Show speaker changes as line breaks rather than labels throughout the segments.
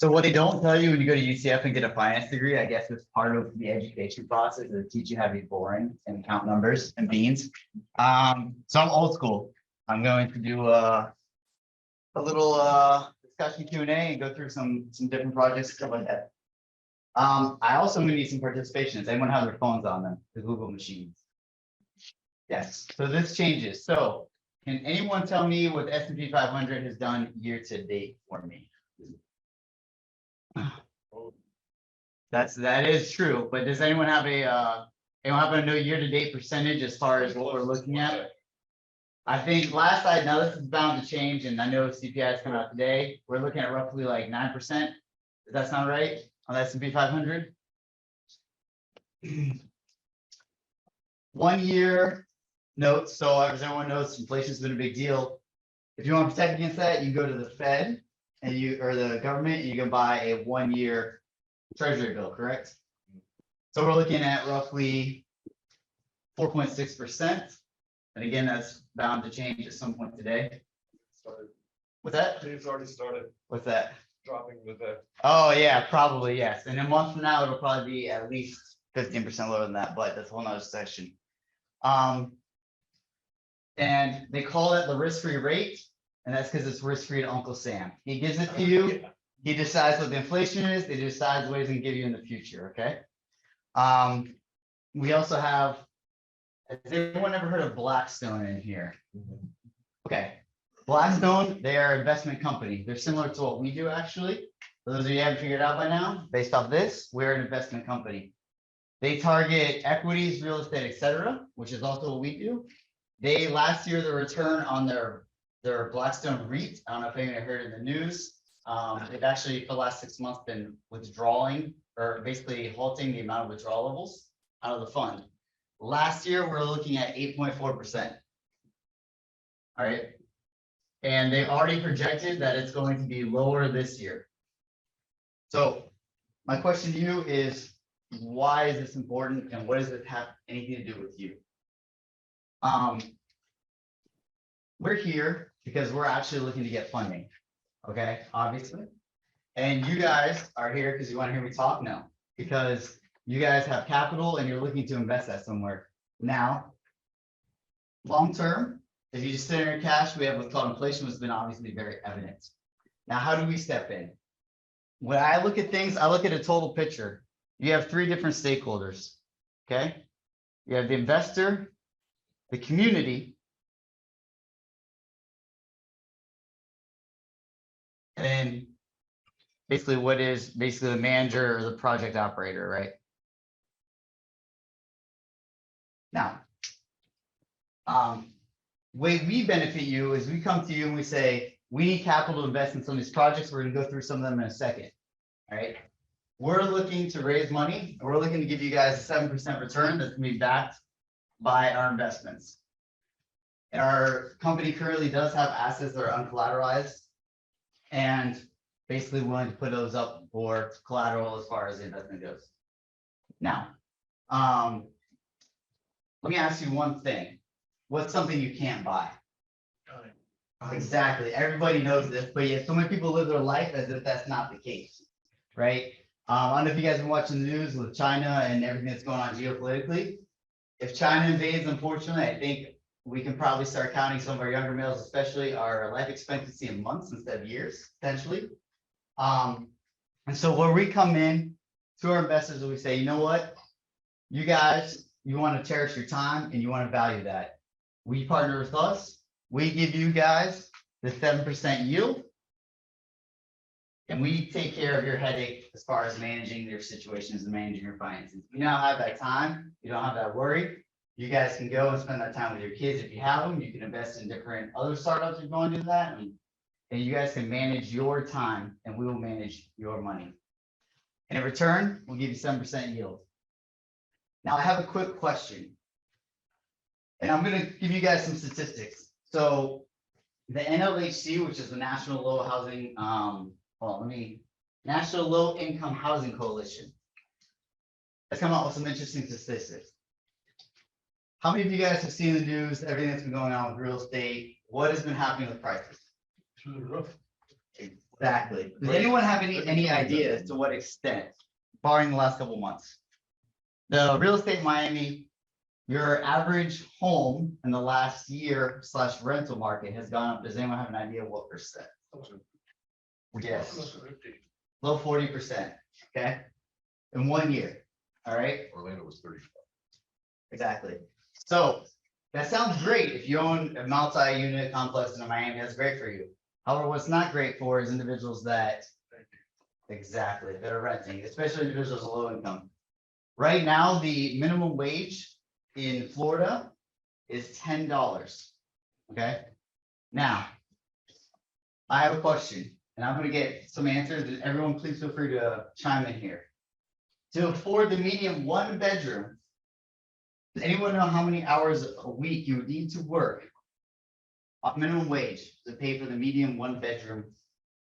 So what they don't tell you when you go to UCF and get a finance degree, I guess it's part of the education process, is teach you how to be boring and count numbers and beans. So I'm old school. I'm going to do a little discussion Q&A and go through some different projects and stuff like that. I also am gonna need some participation. Does anyone have their phones on them, the Google machines? Yes, so this changes. So can anyone tell me what the S&P 500 has done year to date for me? That is true, but does anyone have a no year to date percentage as far as what we're looking at? I think last I know this is bound to change, and I know CPI is coming out today. We're looking at roughly like 9%. Does that sound right on the S&P 500? 1 year notes. So as everyone knows, inflation has been a big deal. If you want to protect against that, you go to the Fed and or the government, and you can buy a 1 year treasury bill, correct? So we're looking at roughly 4.6%. And again, that's bound to change at some point today. What's that?
It's already started
What's that?
dropping with the.
Oh, yeah, probably, yes. And a month from now, it'll probably be at least 15% lower than that, but that's a whole nother section. And they call it the risk-free rate, and that's because it's risk-free to Uncle Sam. He gives it to you.
Yeah.
He decides what the inflation is. He decides what he's gonna give you in the future, okay? We also have, has anyone ever heard of Blackstone in here? Okay, Blackstone, they are an investment company. They're similar to what we do, actually. For those of you who haven't figured it out by now, based off this, we're an investment company. They target equities, real estate, et cetera, which is also what we do. They, last year, the return on their Blackstone REIT, I don't know if anyone heard in the news, they've actually, for the last 6 months, been withdrawing or basically halting the amount of withdrawal levels out of the fund. Last year, we're looking at 8.4%. All right. And they've already projected that it's going to be lower this year. So my question to you is, why is this important and what does it have anything to do with you? We're here because we're actually looking to get funding. Okay, obviously. And you guys are here because you want to hear me talk now, because you guys have capital and you're looking to invest that somewhere. Now, long term, if you just sit in your cash, we have what's called inflation, which has been obviously very evident. Now, how do we step in? When I look at things, I look at a total picture. You have 3 different stakeholders. Okay, you have the investor, the community, and basically what is basically the manager or the project operator, right? Now, way we benefit you is we come to you and we say, we need capital to invest in some of these projects. We're going to go through some of them in a second. All right. We're looking to raise money and we're looking to give you guys a 7% return that's going to be backed by our investments. And our company currently does have assets that are uncollateralized and basically willing to put those up for collateral as far as the investment goes. Now, let me ask you one thing. What's something you can't buy? Exactly. Everybody knows this, but yet so many people live their life as if that's not the case, right? I don't know if you guys have been watching the news with China and everything that's going on geopolitically. If China invades, unfortunately, I think we can probably start counting some of our younger males, especially our life expectancy in months instead of years, potentially. And so where we come in to our investors, we say, you know what, you guys, you want to cherish your time and you want to value that. We partner with us. We give you guys the 7% yield. And we take care of your headache as far as managing your situations and managing your finances. You now have that time. You don't have that worry. You guys can go and spend that time with your kids if you have them. You can invest in different other startups if you want to do that. And you guys can manage your time and we will manage your money. And in return, we'll give you 7% yield. Now I have a quick question. And I'm going to give you guys some statistics. So the NLHC, which is the National Low Housing, National Low Income Housing Coalition, has come out with some interesting statistics. How many of you guys have seen the news, everything that's been going on with real estate? What has been happening with prices?
Through the roof.
Exactly. Does anyone have any idea as to what extent, barring the last couple months? The real estate in Miami, your average home in the last year / rental market has gone up. Does anyone have an idea what percent? Yes, low 40%. Okay, in 1 year. All right.
Orlando was 35.
Exactly. So that sounds great if you own a multi-unit complex in Miami. That's great for you. However, what's not great for is individuals that exactly that are renting, especially individuals of low income. Right now, the minimum wage in Florida is $10. Okay. Now, I have a question, and I'm going to get some answers, and everyone please feel free to chime in here. To afford the median 1 bedroom, does anyone know how many hours a week you would need to work minimum wage to pay for the median 1 bedroom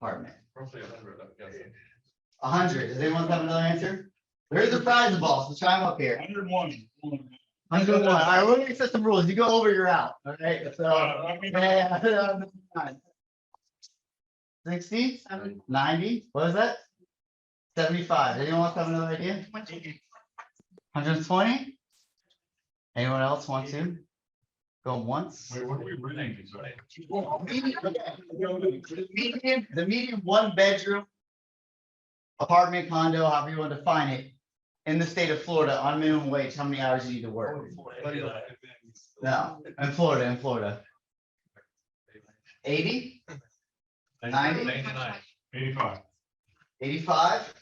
apartment?
Roughly 100, I'm guessing.
100. Does anyone have another answer? There is a prize ball, so chime up here.
101.
101. All right, we're gonna set some rules. You go over, you're out. All right. So yeah. 60, 90. What is that? 75. Anyone else have another idea? 120. Anyone else want to go once?
Wait, what are we renting?
The median 1 bedroom apartment, condo, however you want to define it, in the state of Florida on minimum wage, how many hours you need to work? No, in Florida. 80, 90,
85.
85.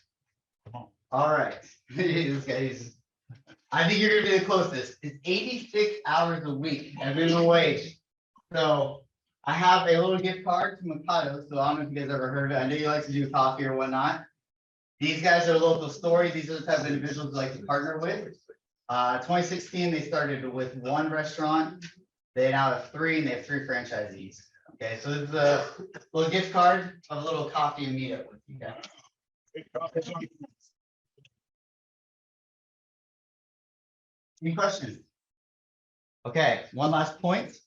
All right. This guy's. I think you're gonna be the closest. It's 86 hours a week at minimum wage. So I have a little gift card to Mikado. So I don't know if you guys ever heard of it. I know you like to do coffee or whatnot. These guys are local stories. These are the type of individuals we like to partner with. 2016, they started with 1 restaurant. They now have 3, and they have 3 franchisees. Okay, so this is a little gift card of a little coffee and meetup with you guys. Any questions? Okay, one last point.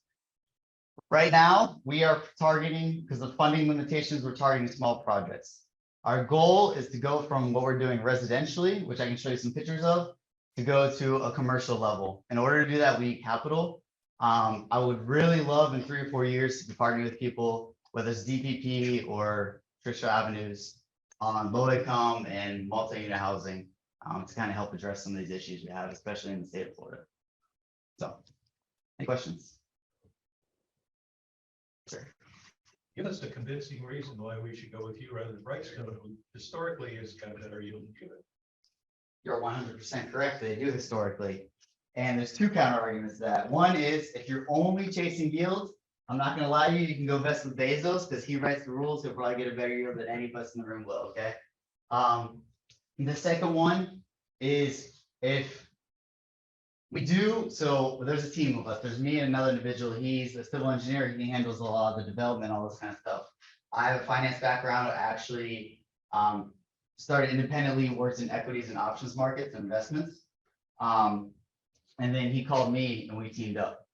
Right now, we are targeting, because of funding limitations, we're targeting small projects. Our goal is to go from what we're doing residentially, which I can show you some pictures of, to go to a commercial level. In order to do that, we need capital. I would really love in 3 or 4 years to be partnering with people, whether it's DPP or traditional avenues on low income and multi-unit housing, to kind of help address some of these issues we have, especially in the state of Florida. So, any questions? Sure.
Give us a convincing reason why we should go with you rather than Brightstone, who historically has got a better yield than you.
You're 100% correct. They do historically. And there's 2 counter arguments to that. One is if you're only chasing yield, I'm not going to lie to you, you can go invest with Bezos because he writes the rules. He'll probably get a better yield than any of us in the room will. Okay. The second one is if we do, so there's a team of us. There's me and another individual. He's a civil engineer. He handles a lot of the development, all this kind of stuff. I have a finance background. I actually started independently, worked in equities and options markets and investments. And then he called me and we teamed up.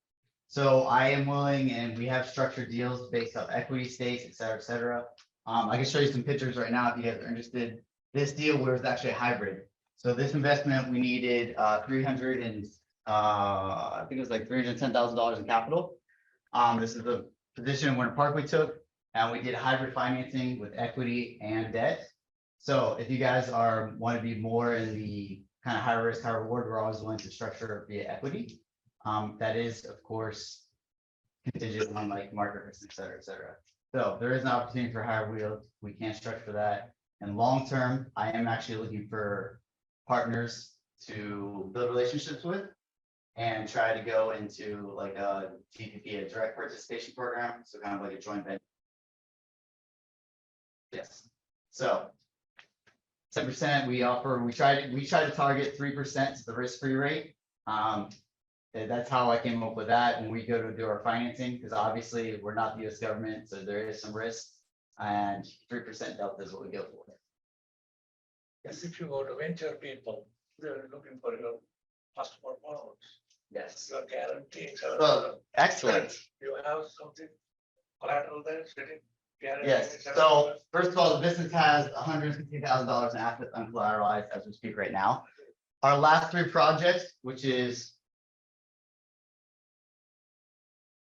So I am willing, and we have structured deals based off equity stakes, et cetera, et cetera. I can show you some pictures right now if you guys are interested. This deal was actually a hybrid. So this investment, we needed I think it was like $310,000 in capital. This is the position in Winter Park we took, and we did hybrid financing with equity and debt. So if you guys want to be more in the kind of high risk, high reward, we're always willing to structure via equity. That is, of course, contingent on like market risk, et cetera, et cetera. So there is an opportunity for higher yield. We can't structure that. And long term, I am actually looking for partners to build relationships with and try to go into like a GPP, a direct participation program. So kind of like a joint venture. Yes. So 10% we offer, we try to target 3% to the risk-free rate. That's how I came up with that when we go to do our financing, because obviously we're not the US government, so there is some risk, and 3% delta is what we go for.
Yes. If you go to venture people, they're looking for your customer loans.
Yes.
You're guaranteeing.
Well, excellent.
You have something collateral there sitting. guarantee
Yes, so first of all, the business has $160,000 in assets uncollateralized as we speak right now. Our last three projects, which is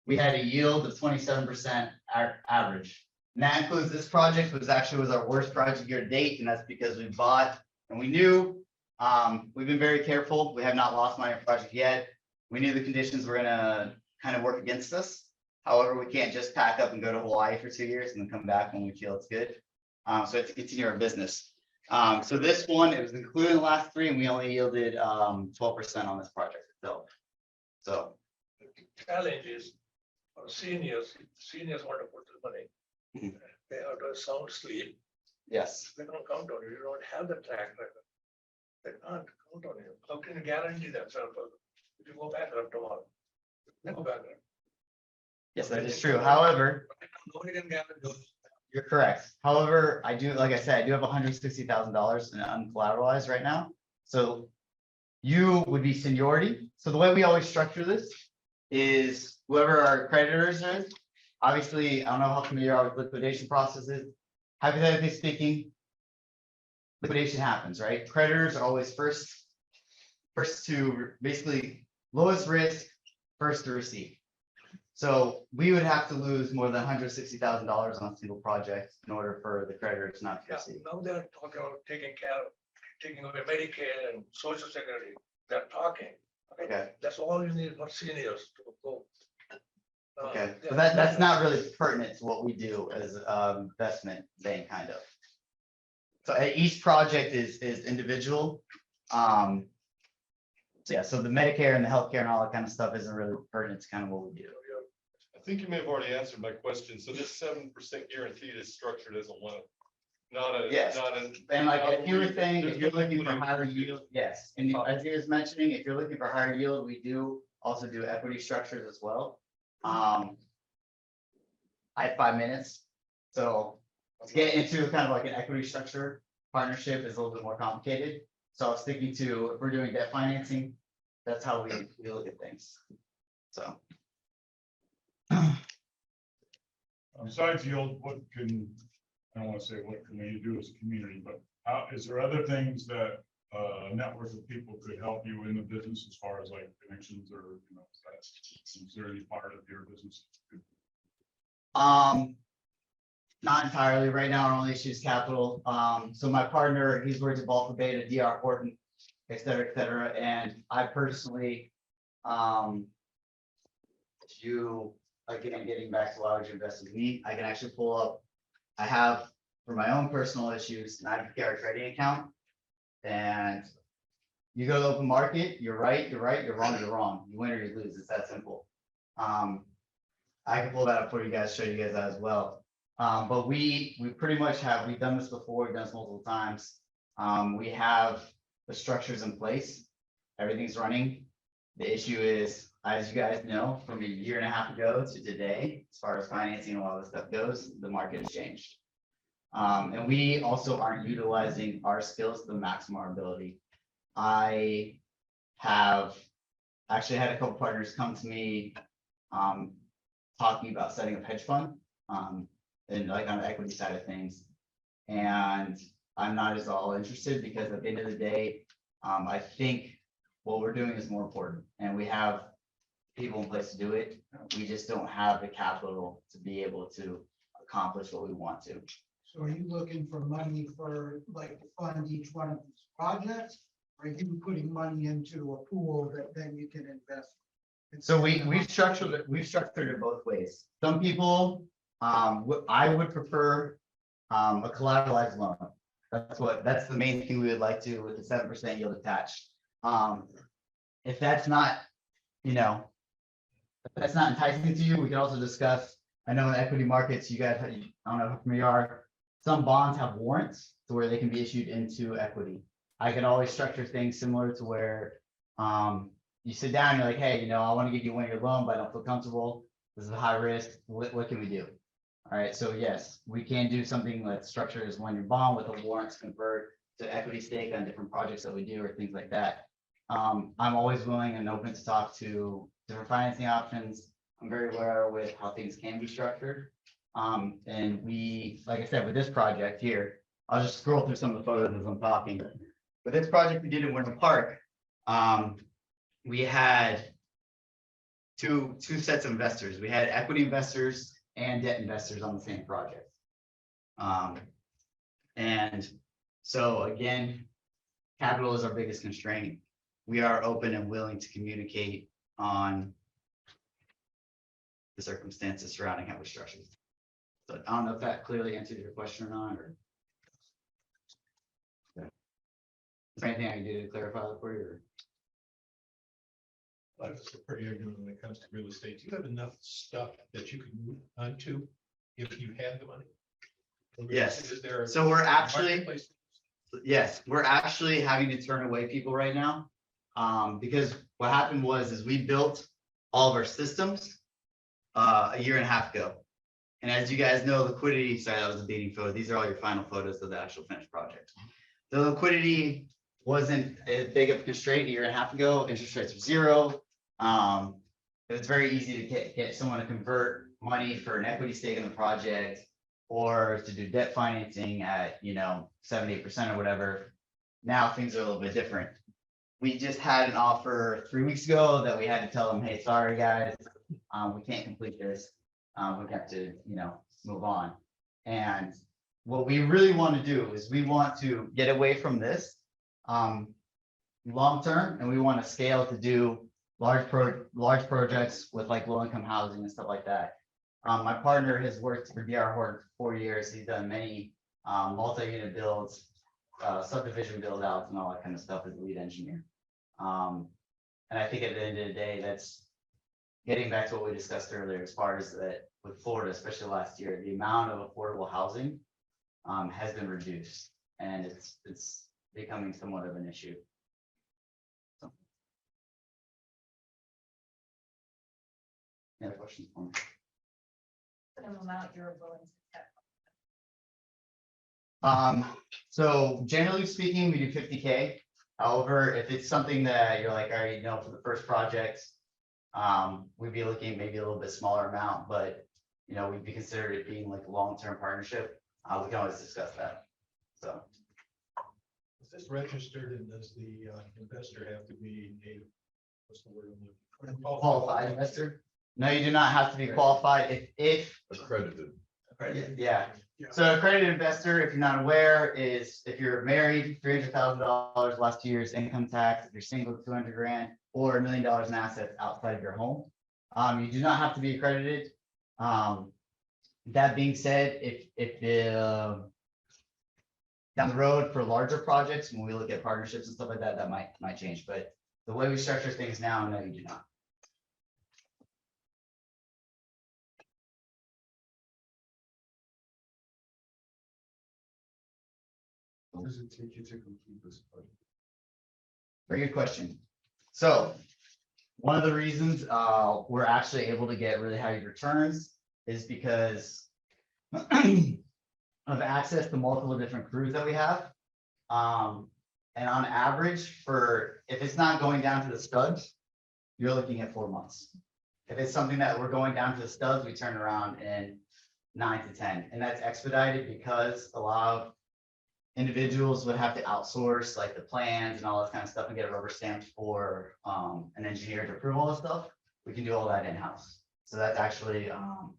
we had a yield of 27% average. And that includes this project, was our worst project year to date, and that's because we bought and we knew, we've been very careful. We have not lost money on a project yet. We knew the conditions were gonna kind of work against us. However, we can't just pack up and go to Hawaii for 2 years and then come back when we feel it's good. So it's to continue our business. So this one, it was included in the last three, and we only yielded 12% on this project itself. So
The challenge is for seniors want to put the money.
Mhm.
They have to sound sleep.
yes,
They don't count on you. You don't have the track record. They can't count on you. How can you guarantee themselves if you go bankrupt tomorrow? Never bankrupt.
yes, that is true. However,
Nobody can guarantee.
you're correct. However, I do, like I said, I do have $160,000 in uncollateralized right now. So you would be seniority. So the way we always structure this is whoever our creditors is. Obviously, I don't know how familiar you are with liquidation processes. Hypothetically speaking, liquidation happens, right? Creditors are always first to basically lowest risk, first to receive. So we would have to lose more than $160,000 on a single project in order for the creditors not to
Yeah,
receive.
now they're talking about taking away Medicare and Social Security. They're talking.
Okay,
That's all you need for seniors to go.
okay.
Yeah.
So that's not really pertinent to what we do as investment bank, kind of. So each project is individual. So yeah, so the Medicare and the healthcare and all that kind of stuff isn't really pertinent to kind of what we do.
I think you may have already answered my question. So this 7% guaranteed is structured as a loan, not a,
Yes.
not a.
And like
not
if you were
where
saying, if
there's
you're
no
looking for
equity.
higher yield, yes, and as he was mentioning, if you're looking for higher yield, we do also do equity structures as well. I have 5 minutes, so to get into kind of like an equity structure partnership is a little bit more complicated. So I was thinking to, if we're doing debt financing, that's how we look at things. So.
Besides yield, what can, I don't want to say what can we do as a community, but how, is there other things that a network of people could help you in the business as far as like connections or, you know, that's, is there any part of your business?
Not entirely. Right now, our only issue is capital. So my partner, he's worked at Balfour Beta, DR Horton, et cetera, and I personally, again, getting back to why would you invest in me, I can actually pull up, I have, for my own personal issues, an IPR trading account. And you go to the open market, you're right, you're wrong, you're wrong. You win or you lose. It's that simple. I can pull that up for you guys, show you guys that as well. But we pretty much have, we've done this before, we've done this multiple times. We have the structures in place, everything's running. The issue is, as you guys know, from 1.5 years ago to today, as far as financing and all this stuff goes, the market has changed. And we also aren't utilizing our skills to the maximum of our ability. I have actually had a couple partners come to me talking about setting up hedge fund and like on the equity side of things. And I'm not as all interested because at the end of the day, I think what we're doing is more important and we have people in place to do it. We just don't have the capital to be able to accomplish what we want to.
So are you looking for money for like to fund each one of these projects? Or are you putting money into a pool that then you can invest?
So we've structured it both ways. Some people, I would prefer a collateralized loan. That's the main thing we would like to with the 7% yield attached. If that's not, if that's not enticing to you, we can also discuss. I know in the equity markets, you guys, I don't know how familiar you are, some bonds have warrants to where they can be issued into equity. I can always structure things similar to where you sit down, you're like, hey, I want to give you one of your loan, but I don't feel comfortable. This is a high risk. What can we do? All right. So yes, we can do something that's structured as one year bond with a warrants convert to equity stake on different projects that we do or things like that. I'm always willing and open to talk to different financing options. I'm very aware with how things can be structured. And we, like I said, with this project here, I'll just scroll through some of the photos as I'm talking. With this project we did in Winter Park, we had two sets of investors. We had equity investors and debt investors on the same project. And so again, capital is our biggest constraint. We are open and willing to communicate on the circumstances surrounding how we're structured. So I don't know if that clearly answered your question or not, or. Is there anything I can do to clarify that for you? Or?
That's a pretty ignorant when it comes to real estate. Do you have enough stuff that you can move onto if you had the money?
Yes.
Is there a
So we're actually,
marketplace?
yes, we're actually having to turn away people right now. Because what happened is we built all of our systems a year and a half ago. And as you guys know, liquidity, sorry, that was a dating photo. These are all your final photos of the actual finished project. The liquidity wasn't as big of a constraint a year and a half ago. Interest rates were zero. It was very easy to get someone to convert money for an equity stake in the project or to do debt financing at, 7-8% or whatever. Now things are a little bit different. We just had an offer 3 weeks ago that we had to tell them, hey, sorry guys, we can't complete this. We have to, move on. And what we really want to do is we want to get away from this long term, and we want to scale to do large projects with like low income housing and stuff like that. My partner has worked for DR Holt for 4 years. He's done many multi-unit builds, subdivision build outs and all that kind of stuff as a lead engineer. And I think at the end of the day, that's getting back to what we discussed earlier, as far as that with Florida, especially last year, the amount of affordable housing has been reduced, and it's becoming somewhat of an issue. So. Any other questions for me?
Amount you're willing to accept.
So generally speaking, we do 50K. However, if it's something that you're like, all right, for the first project, we'd be looking maybe a little bit smaller amount, but we'd be considered it being like a long-term partnership. We can always discuss that. So.
Is this registered, and does the investor have to be a, what's the word?
Qualified investor? No, you do not have to be qualified if
Accredited.
yeah. So accredited investor, if you're not aware, is if you're married, $300,000 last 2 years income tax, if you're single, 200 grand, or $1 million in assets outside of your home. You do not have to be accredited. That being said, if down the road for larger projects, when we look at partnerships and stuff like that, that might change. But the way we structure things now, no, you do not.
How does it take you to complete this project?
Very good question. So one of the reasons we're actually able to get really high returns is because of access to multiple different crews that we have. And on average, if it's not going down to the studs, you're looking at 4 months. If it's something that we're going down to the studs, we turn around in 9 to 10. And that's expedited because a lot of individuals would have to outsource like the plans and all that kind of stuff and get a rubber stamped for an engineer to approve all this stuff. We can do all that in-house. So that's actually,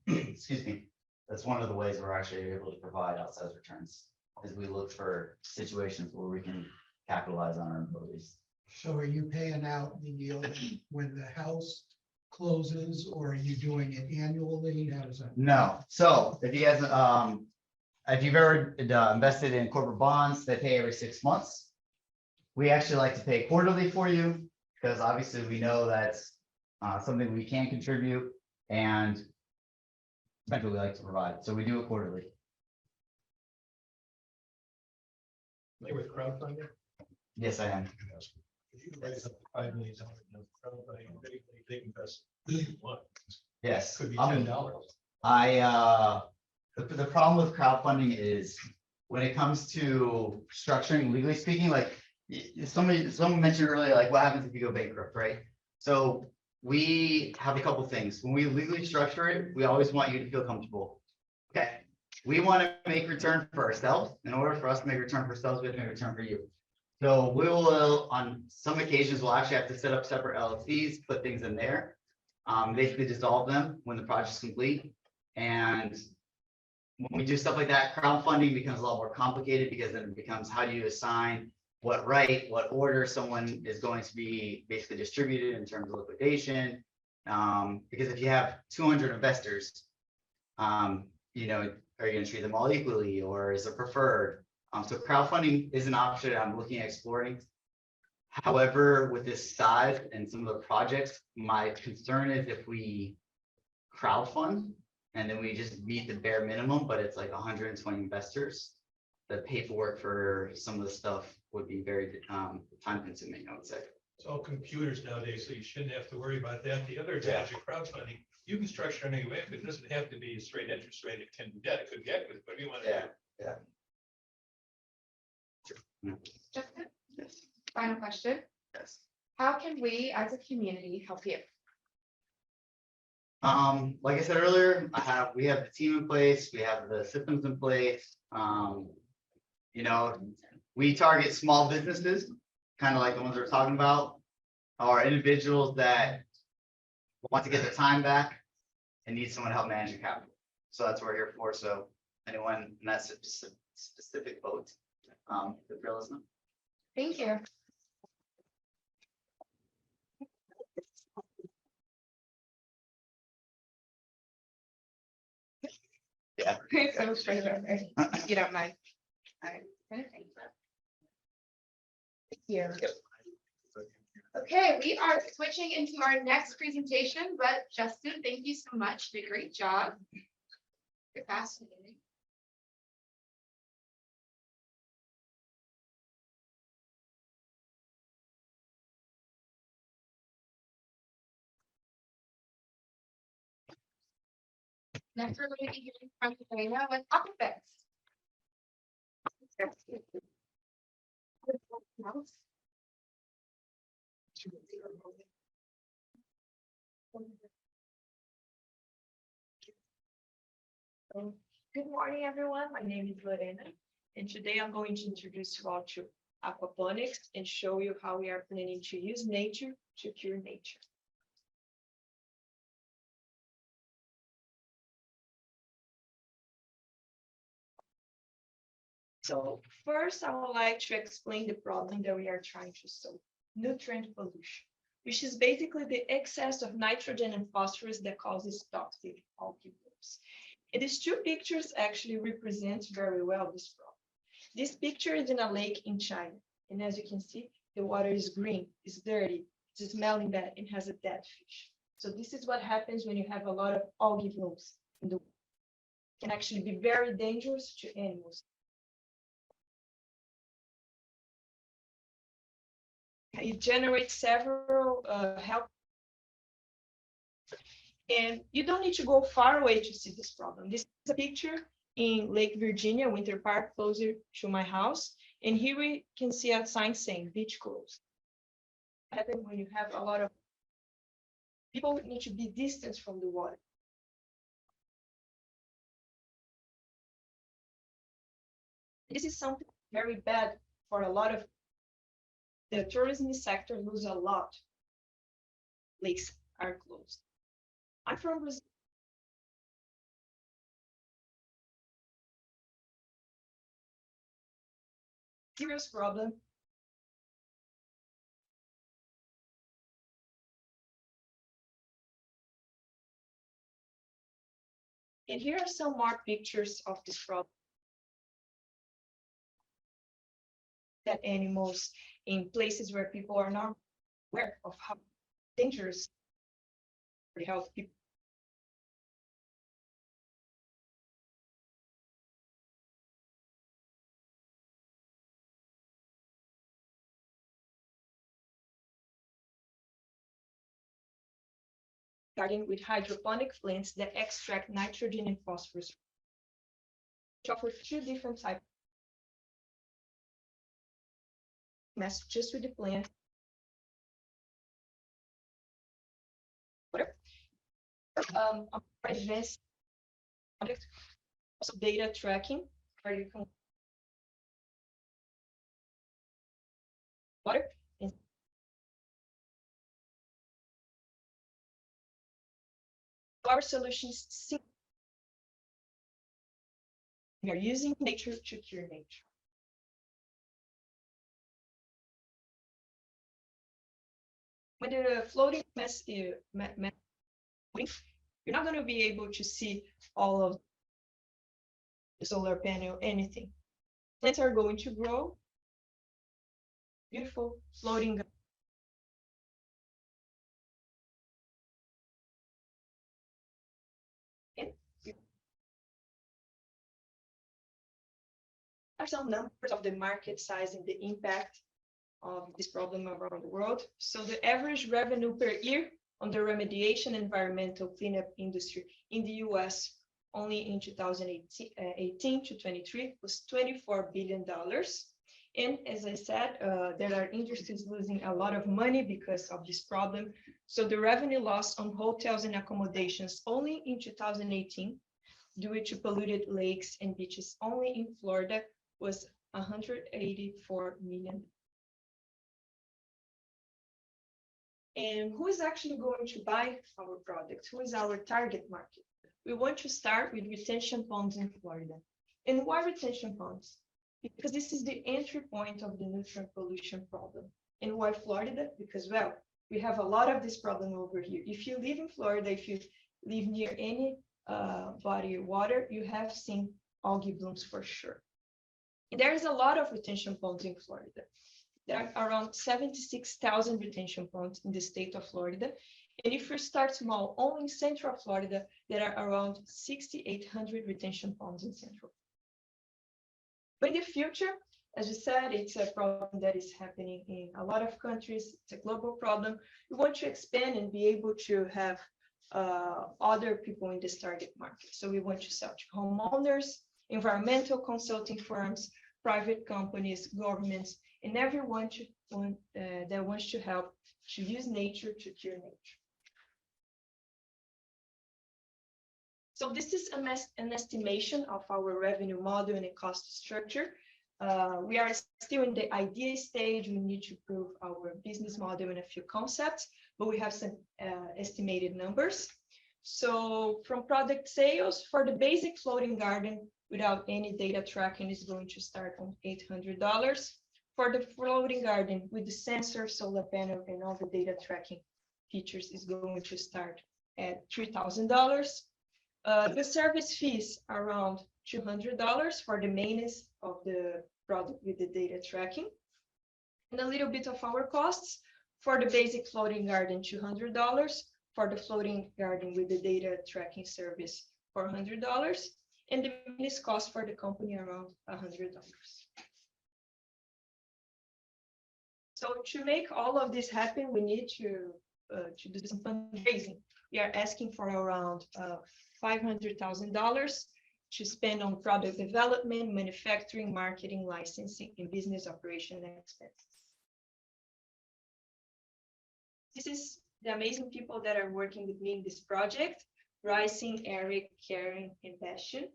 excuse me, that's one of the ways we're actually able to provide outsized returns, is we look for situations where we can capitalize on our abilities.
So are you paying out the yield when the house closes, or are you doing it annually? How does that?
No. So if you guys, if you've ever invested in corporate bonds, they pay every 6 months. We actually like to pay quarterly for you because obviously we know that's something we can contribute, and that's what we like to provide. So we do it quarterly.
Play with crowdfunding?
Yes, I am.
If you raise up to $5 million in crowdfunding, they invest one.
Yes.
Could be $10.
The problem with crowdfunding is when it comes to structuring, legally speaking, like someone mentioned earlier, like what happens if you go bankrupt, right? So we have a couple things. When we legally structure it, we always want you to feel comfortable. we want to make return for ourselves. In order for us to make return for ourselves, we have to make return for you. So we will, on some occasions, we'll actually have to set up separate LLCs, put things in there. Basically dissolve them when the project's complete. And when we do stuff like that, crowdfunding becomes a lot more complicated because then it becomes how do you assign what right, what order someone is going to be basically distributed in terms of liquidation. Because if you have 200 investors, you know, are you gonna treat them all equally or is it preferred? So crowdfunding is an option I'm looking at exploring. However, with this size and some of the projects, my concern is if we crowdfund and then we just meet the bare minimum, but it's like 120 investors, the paperwork for some of the stuff would be very time consuming, I would say.
It's all computers nowadays, so you shouldn't have to worry about that. The other advantage of crowdfunding, you can structure it anyway, but it doesn't have to be a straight interest rate. It can be debt, it could be equity, whatever you want to do.
Justin,
Yes.
final question.
Yes.
How can we as a community help you?
Like I said earlier, we have the team in place, we have the systems in place. You know, we target small businesses, kind of like the ones we're talking about, or individuals that want to get their time back and need someone to help manage your capital. So that's what we're here for. So anyone in that specific boat, if you're listening.
Thank you.
Yeah.
So straight about there. If you don't mind. All right. Thank you. Okay, we are switching into our next presentation, but Justin, thank you so much. You did a great job. You're fascinating. Next, we're going to be hearing from Lorena with AquaPonix.
Good morning, everyone. My name is Lorena, and today I'm going to introduce you all to aquaponics and show you how we are planning to use nature to cure nature. So first, I would like to explain the problem that we are trying to solve, nutrient pollution, which is basically the excess of nitrogen and phosphorus that causes toxic algae blooms. And these two pictures actually represent very well this problem. This picture is in a lake in China. And as you can see, the water is green, it's dirty, it's smelling bad, and has a dead fish. So this is what happens when you have a lot of algae blooms in the water. It can actually be very dangerous to animals. It generates several health. And you don't need to go far away to see this problem. This is a picture in Lake Virginia, Winter Park, closer to my house. And here we can see a sign saying beach closed. What happens when you have a lot of people need to be distant from the water. This is something very bad for a lot of the tourism sector lose a lot. Lakes are closed. I'm from Brazil. Serious problem. And here are some more pictures of this problem. That animals in places where people are not aware of how dangerous for health people. Starting with hydroponic plants that extract nitrogen and phosphorus. Which offer two different types. Mess just with the plant. Advanced project Also data tracking, where you can water and our solutions. We are using nature to cure nature. When the floating mass, you're not going to be able to see all of the solar panel, anything. Plants are going to grow. Beautiful floating. Are some numbers of the market size and the impact of this problem around the world. So the average revenue per year on the remediation environmental cleanup industry in the US only in 2018 to 23 was $24 billion. And as I said, there are industries losing a lot of money because of this problem. So the revenue loss on hotels and accommodations only in 2018 due to polluted lakes and beaches only in Florida was $184 million. And who is actually going to buy our products? Who is our target market? We want to start with retention ponds in Florida. And why retention ponds? Because this is the entry point of the nutrient pollution problem. And why Florida? Because, well, we have a lot of this problem over here. If you live in Florida, if you live near any body of water, you have seen algae blooms for sure. And there is a lot of retention ponds in Florida. There are around 76,000 retention ponds in the state of Florida. And if you start small, only in Central Florida, there are around 6,800 retention ponds in Central. But in the future, as you said, it's a problem that is happening in a lot of countries. It's a global problem. We want to expand and be able to have other people in this target market. So we want to sell to homeowners, environmental consulting firms, private companies, governments, and everyone that wants to help to use nature to cure nature. So this is an estimation of our revenue model and a cost structure. We are still in the idea stage. We need to prove our business model and a few concepts, but we have some estimated numbers. So from product sales, for the basic floating garden without any data tracking is going to start on $800. For the floating garden with the sensor, solar panel, and all the data tracking features is going to start at $3,000. The service fees are around $200 for the maintenance of the product with the data tracking. And a little bit of our costs for the basic floating garden, $200. For the floating garden with the data tracking service, $400. And the maintenance cost for the company around $100. So to make all of this happen, we need to do some fundraising. We are asking for around $500,000 to spend on product development, manufacturing, marketing, licensing, and business operation expenses. This is the amazing people that are working with me in this project: Bryson, Eric, Karen, and Bastion.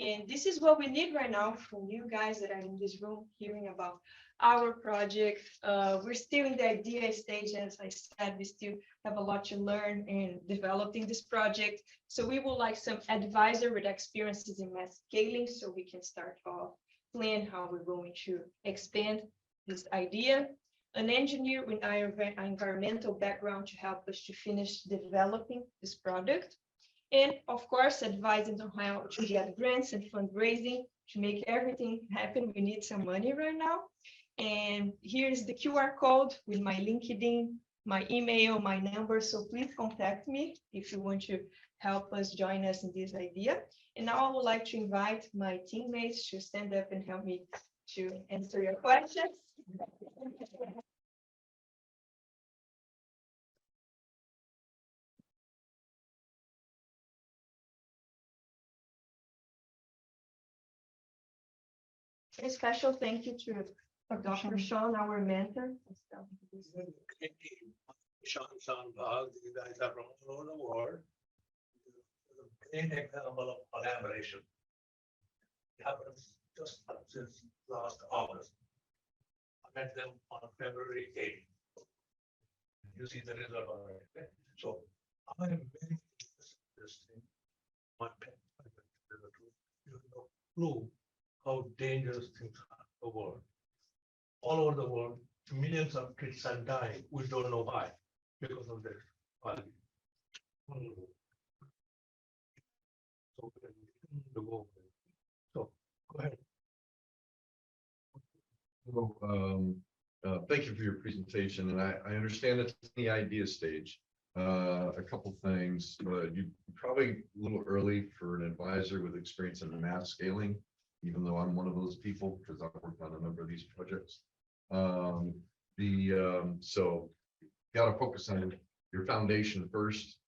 And this is what we need right now from you guys that are in this room hearing about our project. We're still in the idea stage. As I said, we still have a lot to learn in developing this project. So we would like some advisor with experiences in mass scaling so we can start off plan how we're going to expand this idea. An engineer with an environmental background to help us to finish developing this product. And of course, advising on how to get grants and fundraising to make everything happen. We need some money right now. And here's the QR code with my LinkedIn, my email, my number. So please contact me if you want to help us join us in this idea. And now I would like to invite my teammates to stand up and help me to answer your questions. A special thank you to Dr. Sean, our mentor.
Sean Bog, you guys are all over the world. Great example of collaboration. It happened just since last August. I met them on February 8th. You see the result already. Okay? So I am very interested in this thing. My pet, you have no clue how dangerous things are in the world. All over the world, millions of kids are dying. We don't know why, because of this. So, go ahead.
Well, thank you for your presentation, and I understand it's the idea stage. A couple things, you probably a little early for an advisor with experience in mass scaling, even though I'm one of those people, because I've worked on a number of these projects. So got to focus on your foundation first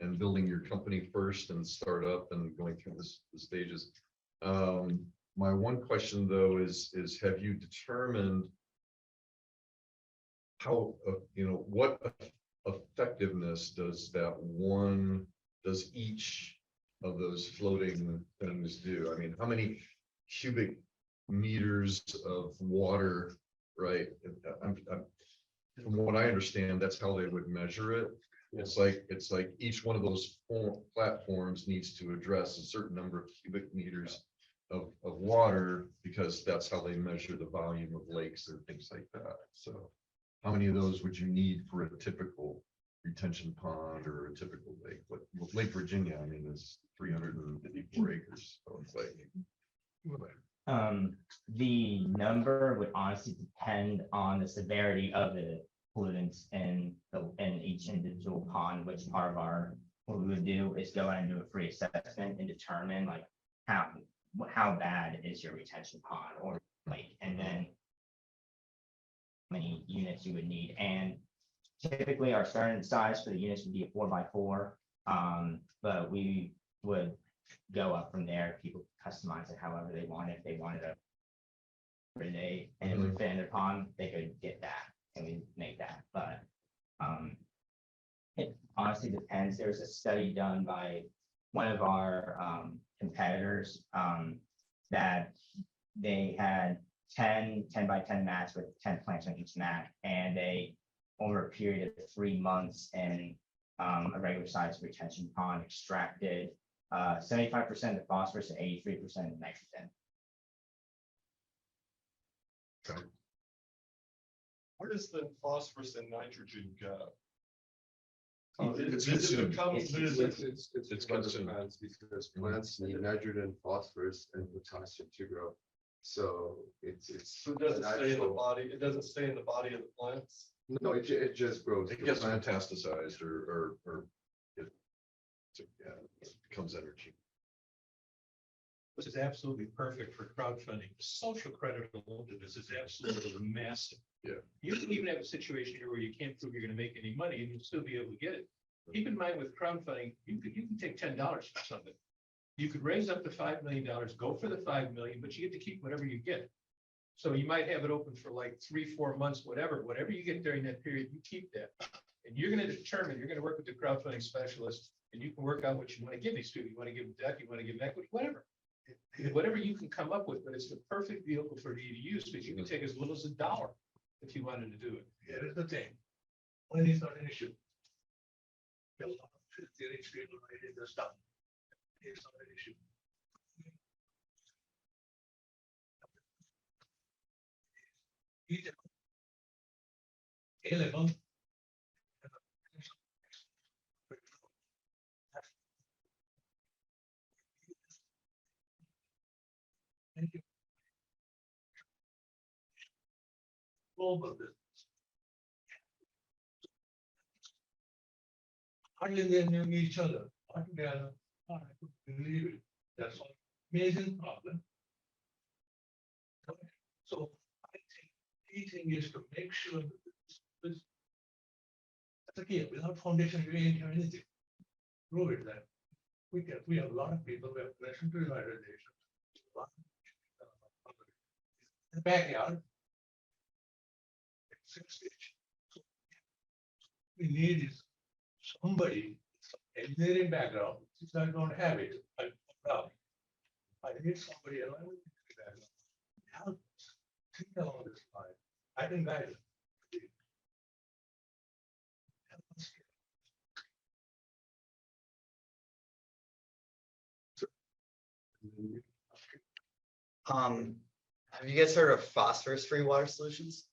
and building your company first and start up and going through the stages. My one question though is have you determined how, what effectiveness does each of those floating things do? I mean, how many cubic meters of water, right? From what I understand, that's how they would measure it. It's like each one of those platforms needs to address a certain number of cubic meters of water, because that's how they measure the volume of lakes and things like that. So how many of those would you need for a typical retention pond or a typical lake? Like Lake Virginia, I mean, is 354 acres. So it's like,
the number would honestly depend on the severity of the pollutants in each individual pond, which part of what we would do is go out and do a free assessment and determine like how bad is your retention pond or lake, and then how many units you would need. And typically our starting size for the units would be a 4x4, but we would go up from there. People customize it however they want. If they wanted a for a day and it would fit in their pond, they could get that and we make that. But it honestly depends. There's a study done by one of our competitors that they had 10 by 10 mats with 10 plants on each mat, and they over a period of 3 months in a regular size retention pond extracted 75% of phosphorus and 83% of nitrogen.
okay.
Where does the phosphorus and nitrogen go?
It's
Does it
consumed.
become-
It's
It's consumed.
Because plants need nitrogen, phosphorus, and potassium to grow. So it's.
So it doesn't stay in the
natural-
body, it doesn't stay in the body of the plants?
No, it just grows.
It
The
gets
plant-
metastasized or it becomes energy.
This is absolutely perfect for crowdfunding. Social credit alone to this is absolutely massive.
Yeah.
You can even have a situation here where you can't prove you're gonna make any money and you'll still be able to get it. Keep in mind with crowdfunding, you can take $10 for something. You could raise up to $5 million, go for the 5 million, but you get to keep whatever you get. So you might have it open for like 3-4 months, whatever you get during that period, you keep that. And you're gonna determine, you're gonna work with the crowdfunding specialist and you can work out what you want to give these people. You want to give them debt, you want to give them equity, whatever. Whatever you can come up with, but it's the perfect vehicle for you to use because you can take as little as $1 if you wanted to do it.
Here is the thing. Money is not an issue. A lot of filthy rich people writing the stuff. It's not an issue. A-level. Thank you. Global business. Hardly they knew each other, not together. I could believe it. That's an amazing problem. So I think the thing is to make sure that this. That's okay, without foundation, we ain't have anything. Prove it that. We have a lot of people who have pleasant realization. The backyard. Six stage. So we need is somebody, some engineering background, since I don't have it, now, I need somebody else. Help us, think along this line. I can guide it. Help us.
Have you guys heard of phosphorus-free water solutions?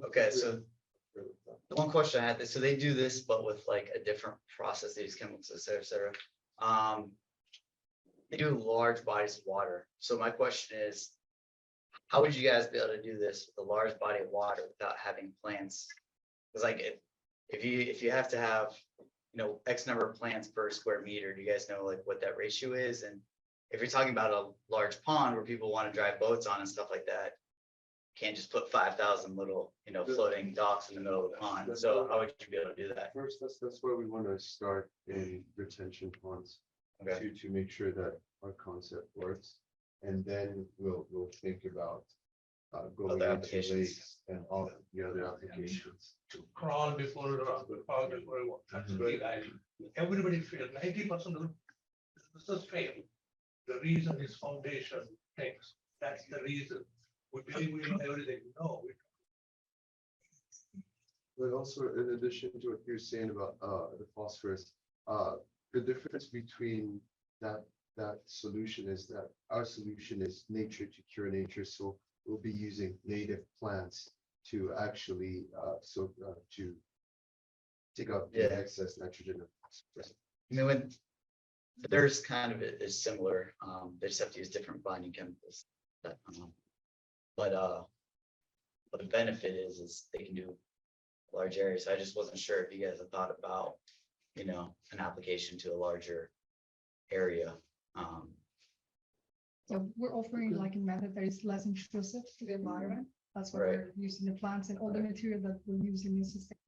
Okay, so the one question I had, so they do this, but with like a different process, they use chemicals, et cetera, et cetera. They do large bodies of water. So my question is, how would you guys be able to do this with a large body of water without having plants? Because like if you have to have, X number of plants per square meter, do you guys know like what that ratio is? And if you're talking about a large pond where people want to drive boats on and stuff like that, can't just put 5,000 little, floating docks in the middle of the pond. So how would you be able to do that?
First, that's where we want to start in retention ponds.
Okay.
To make sure that our concept works. And then we'll think about going
Other
into
applications.
lakes and all the other applications.
To crawl before it walk, before it walk. That's very ideal. Everybody fails, 90% of the businesses fail. The reason is foundation things. That's the reason. We believe we know everything. No, we
But also in addition to what you're saying about the phosphorus, the difference between that solution is that our solution is nature to cure nature. So we'll be using native plants to actually to take out the excess nitrogen and phosphorus.
When theirs kind of is similar, they just have to use different binding chemicals. But the benefit is they can do large areas. I just wasn't sure if you guys have thought about, an application to a larger area.
So we're offering like a method that is less intrusive to the environment. That's why
Right.
we're using the plants and all the material that we're using is sustainable.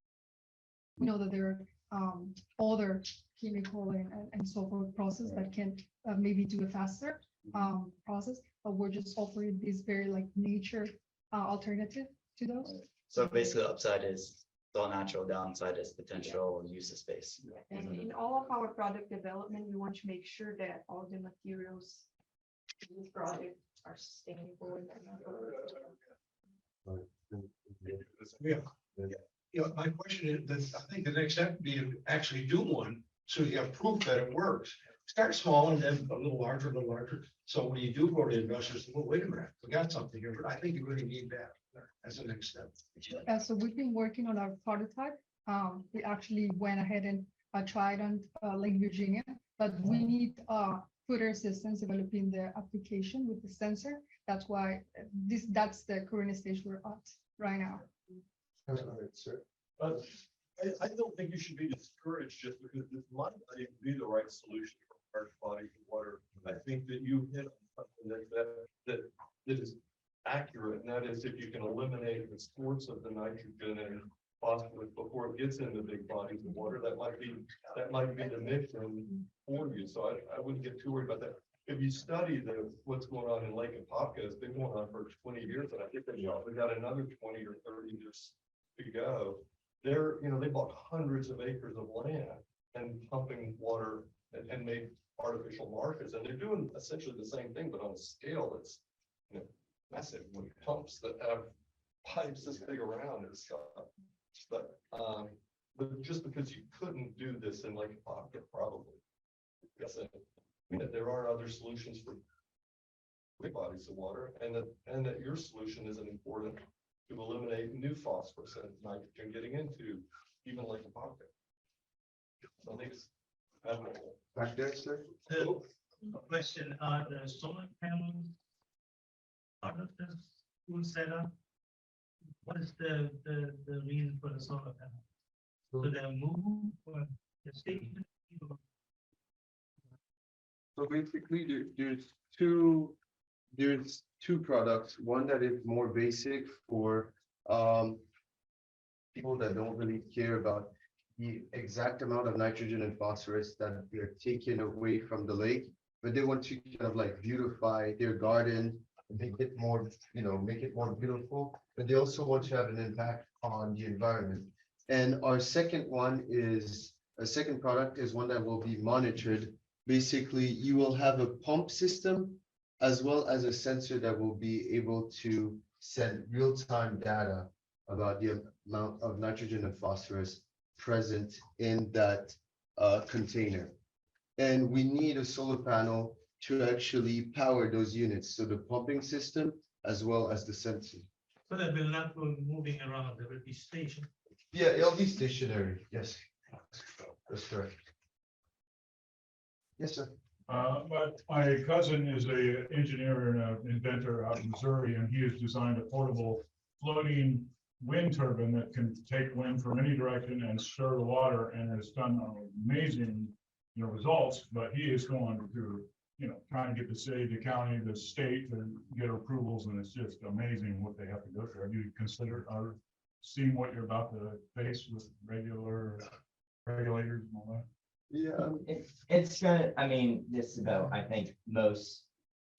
We know that there are other chemical and so forth process that can maybe do a faster process, but we're just offering this very like nature alternative to those.
So basically the upside is it's all natural, downside is potential use of space.
And in all of our product development, we want to make sure that all the materials in this product are sustainable.
My question is, I think the next step would be to actually do one, so you have proof that it works. Start small and then a little larger, a little larger. So when you do go to investors, well, wait a minute, we got something here, but I think you really need that as the next step.
So we've been working on our prototype. We actually went ahead and tried on Lake Virginia, but we need further assistance developing the application with the sensor. That's why that's the current stage we're at right now.
All right, sir.
I don't think you should be discouraged just because this might not even be the right solution for large bodies of water. I think that you hit on something that is accurate, and that is if you can eliminate the source of the nitrogen and phosphorus before it gets into big bodies of water, that might be the mission for you. So I wouldn't get too worried about that. If you study what's going on in Lake AquaPonix, it's been going on for 20 years, and I think they probably got another 20 or 30 years to go. They bought hundreds of acres of land and pumping water and made artificial marshes, and they're doing essentially the same thing, but on a scale that's massive, with pumps that have pipes this big around and stuff. But just because you couldn't do this in Lake AquaPonix, probably. Yes, there are other solutions for big bodies of water, and that your solution isn't important to eliminate new phosphorus and nitrogen getting into even Lake AquaPonix. So I think it's admirable.
Back there, sir.
A question, are the solar panels part of the school setup? What is the reason for the solar panel? So they're moved for the station?
So basically, there's two products. One that is more basic for people that don't really care about the exact amount of nitrogen and phosphorus that they're taking away from the lake, but they want to kind of like beautify their garden, make it more, make it more beautiful, but they also want to have an impact on the environment. And our second one is A second product is one that will be monitored. Basically, you will have a pump system as well as a sensor that will be able to send real-time data about the amount of nitrogen and phosphorus present in that container. And we need a solar panel to actually power those units, so the pumping system as well as the sensor.
So that will not go moving around, there will be station.
Yeah, it'll be stationary, yes. That's correct. Yes, sir.
But my cousin is a engineer and an inventor out in Missouri, and he has designed a portable floating wind turbine that can take wind from any direction and stir the water, and has done amazing, results. But he is going to, trying to get the city, the county, the state to get approvals, and it's just amazing what they have to go through. Have you considered or seen what you're about to face with regular regulators and all that?
Yeah,
It's gonna, I mean, this about, I think most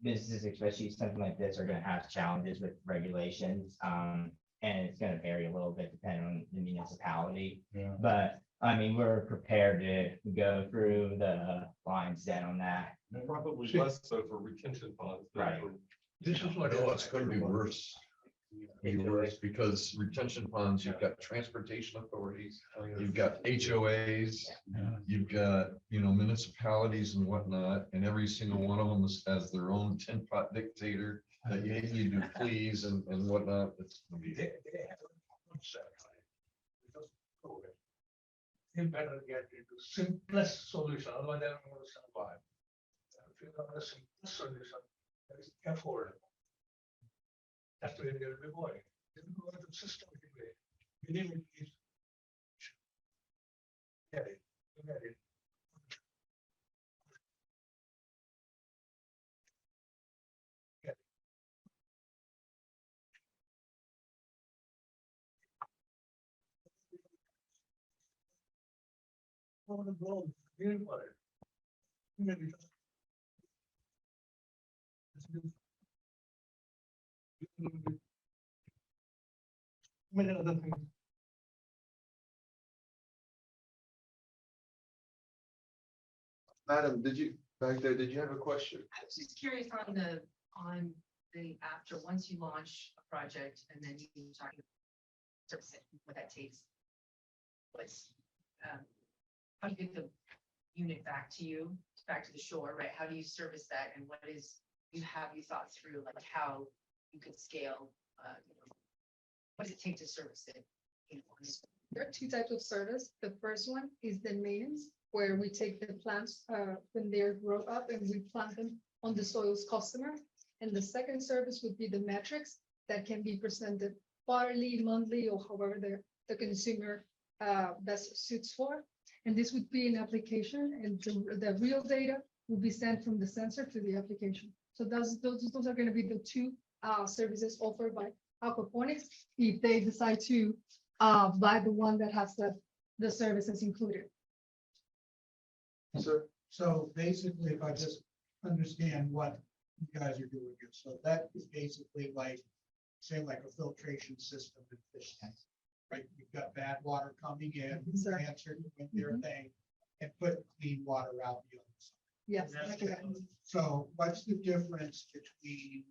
businesses, especially something like this, are gonna have challenges with regulations. And it's gonna vary a little bit depending on the municipality.
Yeah.
But I mean, we're prepared to go through the lines down on that.
Probably less so for retention ponds. than
Right.
for-
This is what.
No, it's gonna be worse. Be worse because retention ponds, you've got transportation authorities, you've got HOAs, you've got, municipalities and whatnot, and every single one of them has their own tin pot dictator that you do please and whatnot. It's gonna be.
They have one set. Because COVID, they better get into simplest solution, otherwise they're not gonna survive. If you have a simplest solution, that is affordable. That's where they'll be going. They'll go into systematic way. Minimum is. Get it, get it. On the globe, here for it. Maybe. Many other things.
Madam, back there, did you have a question?
I was just curious on the after, once you launch a project and then you talking service it, what that takes. What's, how do you get the unit back to you, back to the shore, right? How do you service that and what is, you thought through like how you could scale, what does it take to service it?
There are two types of service. The first one is the maintenance, where we take the plants when they're grow up and we plant them on the soil's customer. And the second service would be the metrics that can be presented quarterly, monthly, or however the consumer best suits for. And this would be an application, and the real data will be sent from the sensor to the application. So those are going to be the two services offered by AquaPonix if they decide to buy the one that has the services included.
Sir,
So basically, if I just understand what you guys are doing here, so that is basically like, say, like a filtration system in fish tanks. Right, you've got bad water coming in,
Sir.
answer doing their thing, and put clean water out the other side.
Yes.
That's
okay.
So what's the difference between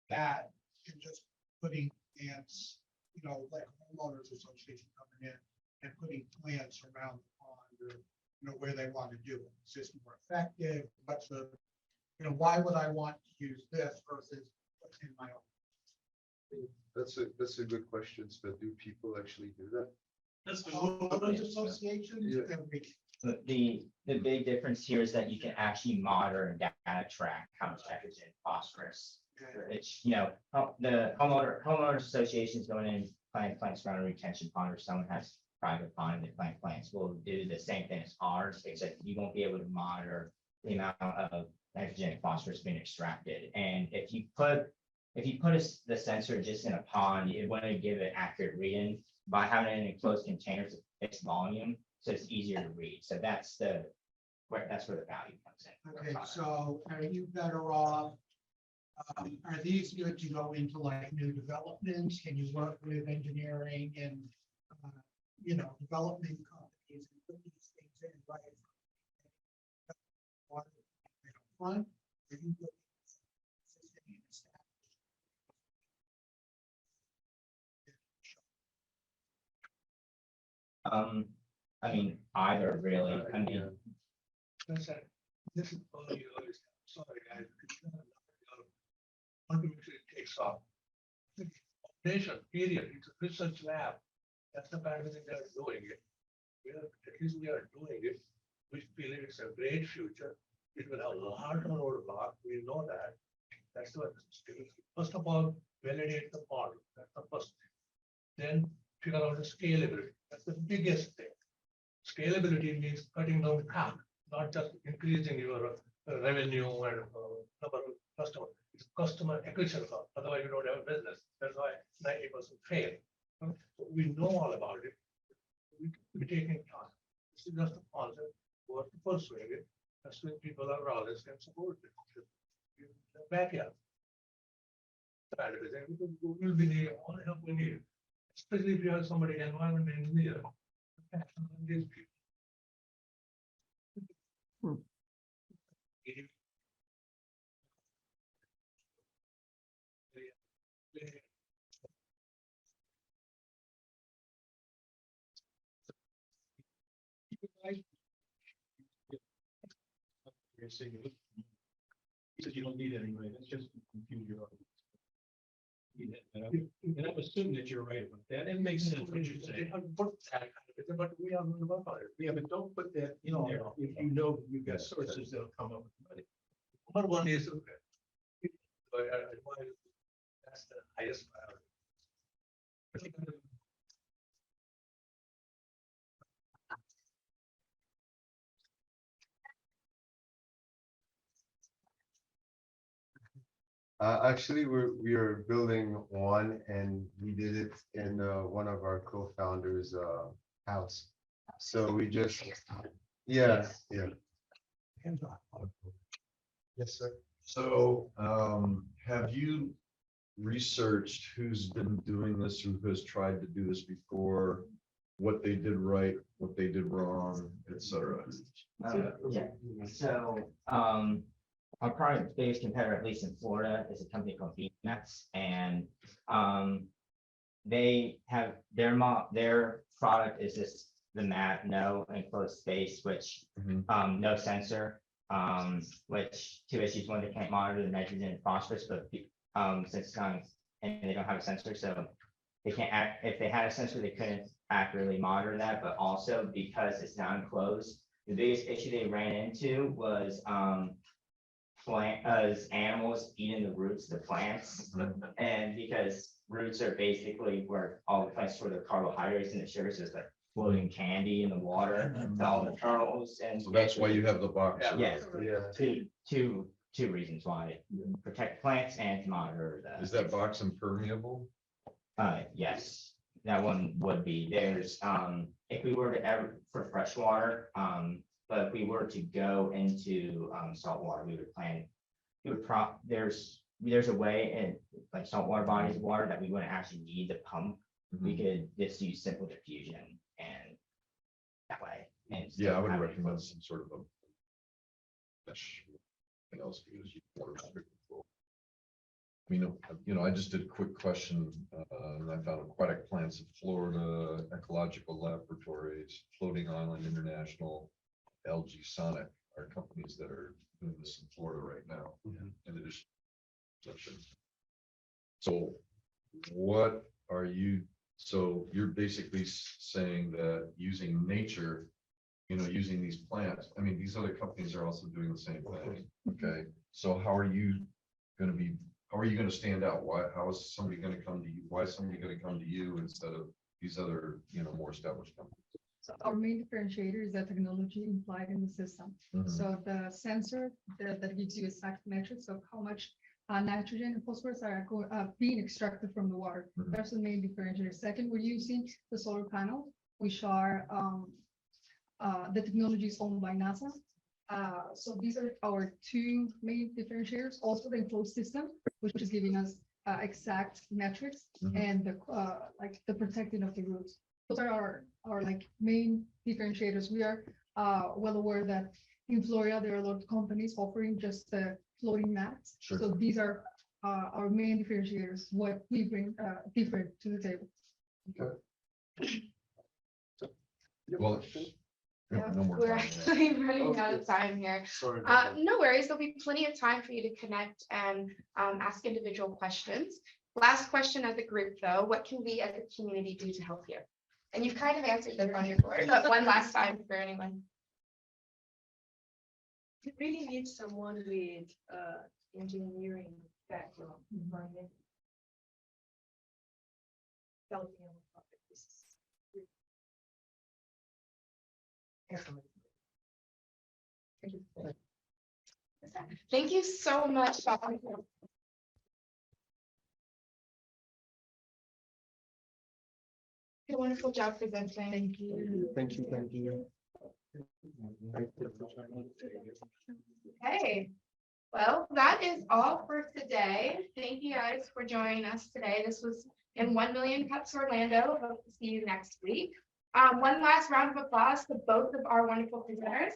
that and just putting plants, like homeowners association coming in and putting plants around the pond or, where they want to do it? Is this more effective? What's the, why would I want to use this versus what's in my own?
that's a good question, but do people actually do that?
That's the
Homeowners associations,
Yeah.
But the big difference here is that you can actually monitor and data track how much nitrogen, phosphorus. It's, the homeowner associations going in, planting plants around a retention pond, or someone has private pond and they plant plants will do the same thing as ours, except you won't be able to monitor the amount of nitrogen and phosphorus being extracted. And if you put the sensor just in a pond, it wouldn't give an accurate reading. By having it in enclosed containers, it's fixed volume, so it's easier to read. So that's where the value comes in.
Okay, so are you better off? Are these good to go into like new developments? Can you work with engineering and, development companies and put these saying, right? Water, fund, or you look at existing and established.
I mean, either really, I mean,
Listen, this is early, sorry, guys. Ultimately, it takes off. Nation, period, it's a research lab. That's the kind of thing they're doing it. At least we are doing it. We feel it's a great future. It will have a lot of roadblock. We know that. That's what, first of all, validate the model. That's the first thing. Then figure out the scalability. That's the biggest thing. Scalability means cutting down the cost, not just increasing your revenue and number of customers. It's customer acquisition cost. Otherwise, you don't have a business. That's why 90% fail. So we know all about it. We're taking time. This is just a concept. We're pursuing it. That's when people around us can support it. In the backyard. We'll be needing all the help we need, especially if you have somebody, environment engineer. These people.
You're saying, he said you don't need it anyway, that's just to confuse your audience. And I'm assuming that you're right about that, it makes sense what you're saying.
But we are going to work on it.
Yeah, but don't put that in there if you know that you've got sources that'll come up with money.
Number one is, that's the highest priority.
Actually, we are building one, and we did it in one of our co-founders' house. So we just, yeah. Yes, sir.
So, have you researched who's been doing this, who has tried to do this before? What they did right, what they did wrong, et cetera?
yeah, so, our probably biggest competitor, at least in Florida, is a company called Nuts, and they have their product is just the mat, no enclosed space, which no sensor, which two issues: one, they can't monitor the nitrogen and phosphorus, but since it's not, and they don't have a sensor, so they can't act. If they had a sensor, they couldn't accurately monitor that, but also because it's not enclosed, the biggest issue they ran into was as animals eating the roots of the plants, and because roots are basically where all the plants store their carbohydrates and the sugars, is like floating candy in the water to all the turtles, and
So that's why you have the box.
yeah, two reasons why: protect plants and to monitor the.
Is that box impermeable?
Yes, that one would be. There's if we were to ever for freshwater, but if we were to go into saltwater, we would there's a way in like saltwater bodies of water that we wouldn't actually need to pump. We could just use simple diffusion and that way. And
Yeah, I would
have it
recommend
close.
some sort of a mesh. Thing else because you water vector control. I just did a quick question, and I found Aquatic Plants of Florida, Ecological Laboratories, Floating Island International, LG Sonic are companies that are doing this in Florida right now. In addition. So what are you, so you're basically saying that using nature, using these plants, I mean, these other companies are also doing the same thing. Okay, so how are you gonna stand out? How is somebody gonna come to you? Why is somebody gonna come to you instead of these other, more established companies?
So our main differentiator is the technology implied in the system. So the sensor that gives you exact metrics of how much nitrogen and phosphorus are being extracted from the water. That's the main differentiator. Second, we're using the solar panel, which are the technology is owned by NASA. So these are our two main differentiators. Also the enclosed system, which is giving us exact metrics and the protecting of the roots. Those are our like main differentiators. We are well aware that in Florida, there are a lot of companies offering just the floating mats.
Sure.
So these are our main differentiators, what we bring different to the table.
Well, no more
We're
time.
actually running out of time here.
Sorry.
No worries, there'll be plenty of time for you to connect and ask individual questions. Last question as a group, though, what can we as a community do to help you? And you've kind of answered this on your board, but one last time for anyone.
You really need someone with engineering background. Helping on the project. This is
Thank you so much. Did a wonderful job presenting.
Thank you.
Thank you, thank you.
Okay, well, that is all for today. Thank you guys for joining us today. This was in 1 Million Cups Orlando. Hope to see you next week. One last round of applause to both of our wonderful presenters.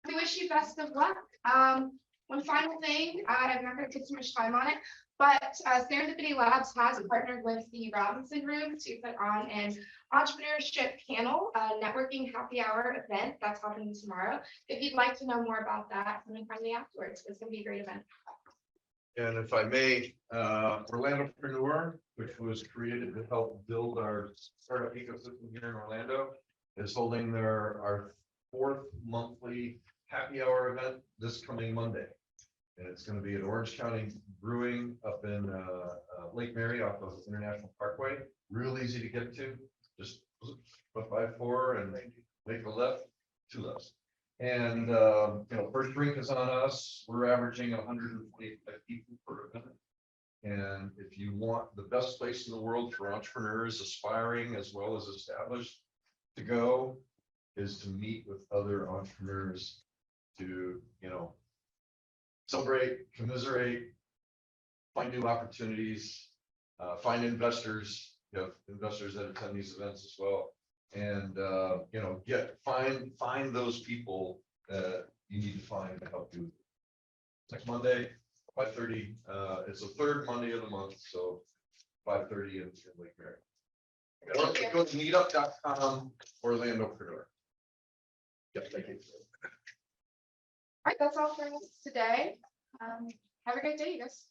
We wish you best of luck. One final thing, I'm not going to take too much time on it, but Serendipity Labs has partnered with the Robinson Room to put on an entrepreneurship panel, a networking happy hour event that's happening tomorrow. If you'd like to know more about that, come and find me afterwards. It's going to be a great event.
And if I may, Orlandopreneur, which was created to help build our startup ecosystem here in Orlando, is holding our 4th monthly happy hour event this coming Monday. And it's going to be at Orange County Brewing up in Lake Mary off of International Parkway. Real easy to get to. Just put 5-4 and make a left, 2 lefts. And first drink is on us. We're averaging 125 people per event. And if you want the best place in the world for entrepreneurs, aspiring as well as established, to go, is to meet with other entrepreneurs to, celebrate, commiserate, find new opportunities, find investors, investors that attend these events as well. And, find those people that you need to find to help you. Next Monday, 5:30, it's the 3rd Monday of the month, so 5:30 in Lake Mary. Or go to meetup.com, Orlandopreneur. Yep, thank you.
All right, that's all for us today. Have a great day, you guys.